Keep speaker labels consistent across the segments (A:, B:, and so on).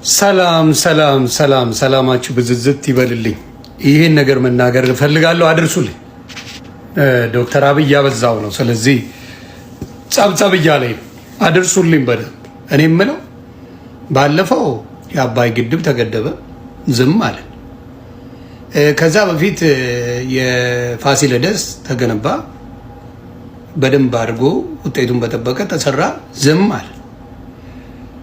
A: ሰላም ሰላም ሰላም ሰላማችሁ ብዝዝት ይበልልኝ። ይሄን ነገር መናገር እፈልጋለሁ፣ አድርሱልኝ። ዶክተር አብይ ያበዛው ነው። ስለዚህ ጸብጸብ እያለኝ አድርሱልኝ በደንብ። እኔ የምለው ባለፈው የአባይ ግድብ ተገደበ፣ ዝም አለ። ከዛ በፊት የፋሲለደስ ተገነባ፣ በደንብ አድርጎ ውጤቱን በጠበቀ ተሰራ፣ ዝም አለ።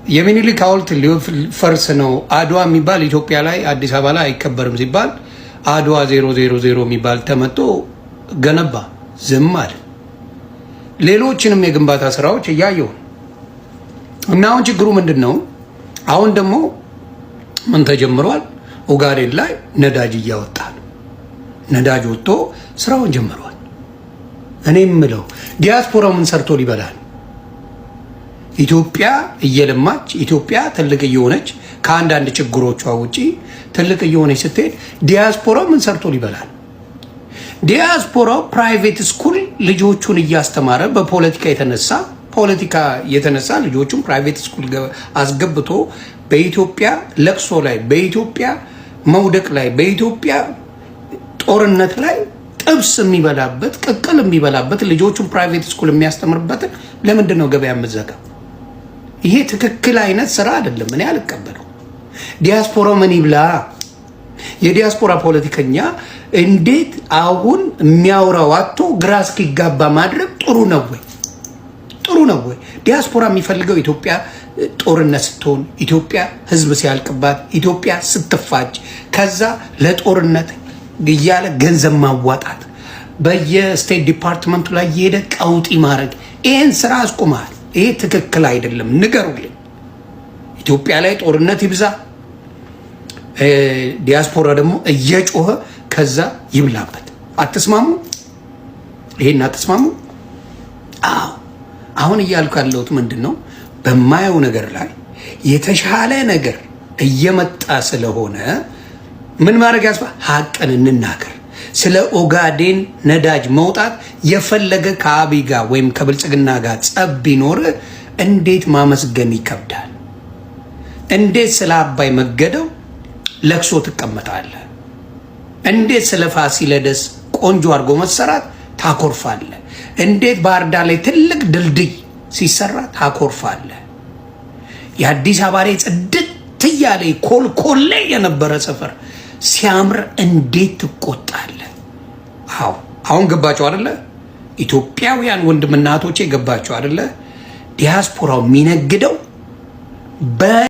A: የሚኒሊክ ሐውልት ሊፈርስ ነው፣ አድዋ የሚባል ኢትዮጵያ ላይ አዲስ አበባ ላይ አይከበርም ሲባል አድዋ 000 የሚባል ተመቶ ገነባ፣ ዝም አለ። ሌሎችንም የግንባታ ስራዎች እያየው እና አሁን ችግሩ ምንድን ነው? አሁን ደግሞ ምን ተጀምሯል? ኦጋዴን ላይ ነዳጅ እያወጣ ነው። ነዳጅ ወጥቶ ስራውን ጀምሯል። እኔ የምለው ዲያስፖራው ምን ሰርቶ ሊበላል? ኢትዮጵያ እየለማች ኢትዮጵያ ትልቅ እየሆነች ከአንዳንድ ችግሮቿ ውጪ ትልቅ እየሆነች ስትሄድ ዲያስፖራው ምን ሰርቶ ሊበላል? ዲያስፖራው ፕራይቬት ስኩል ልጆቹን እያስተማረ በፖለቲካ የተነሳ ልጆቹን ፕራይቬት ስኩል አስገብቶ በኢትዮጵያ ለቅሶ ላይ፣ በኢትዮጵያ መውደቅ ላይ፣ በኢትዮጵያ ጦርነት ላይ ጥብስ የሚበላበት ቅቅል የሚበላበት ልጆቹን ፕራይቬት ስኩል የሚያስተምርበትን ለምንድን ነው ገበያ የምትዘጋው? ይሄ ትክክል አይነት ስራ አይደለም። እኔ አልቀበለው። ዲያስፖራ ምን ይብላ? የዲያስፖራ ፖለቲከኛ እንዴት አሁን የሚያወራው አጥቶ ግራ እስኪጋባ ማድረግ ጥሩ ነው ወይ? ጥሩ ነው ወይ? ዲያስፖራ የሚፈልገው ኢትዮጵያ ጦርነት ስትሆን፣ ኢትዮጵያ ህዝብ ሲያልቅባት፣ ኢትዮጵያ ስትፋጅ፣ ከዛ ለጦርነት እያለ ገንዘብ ማዋጣት፣ በየስቴት ዲፓርትመንቱ ላይ የሄደ ቀውጢ ማድረግ፣ ይህን ስራ አስቁማል። ይሄ ትክክል አይደለም። ንገሩልኝ። ኢትዮጵያ ላይ ጦርነት ይብዛ፣ ዲያስፖራ ደግሞ እየጮኸ ከዛ ይብላበት። አትስማሙ? ይሄን አትስማሙ? አዎ። አሁን እያልኩ ያለሁት ምንድን ነው? በማየው ነገር ላይ የተሻለ ነገር እየመጣ ስለሆነ ምን ማድረግ ሀቅን እንናገር። ስለ ኦጋዴን ነዳጅ መውጣት የፈለገ ከአብይ ጋር ወይም ከብልጽግና ጋር ጸብ ቢኖር እንዴት ማመስገን ይከብዳል? እንዴት ስለ አባይ መገደው ለቅሶ ትቀመጣለህ? እንዴት ስለ ፋሲለደስ ቆንጆ አድርጎ መሰራት ታኮርፋለህ? እንዴት ባህር ዳር ላይ ትልቅ ድልድይ ሲሰራ ታኮርፋለህ? የአዲስ አበባ ላይ ጽድት እያለ ኮልኮሌ የነበረ ሰፈር ሲያምር እንዴት ትቆጣለህ? አዎ፣ አሁን ገባችሁ አይደለ? ኢትዮጵያውያን ወንድምና እህቶቼ ገባችሁ አይደለ? ዲያስፖራው የሚነግደው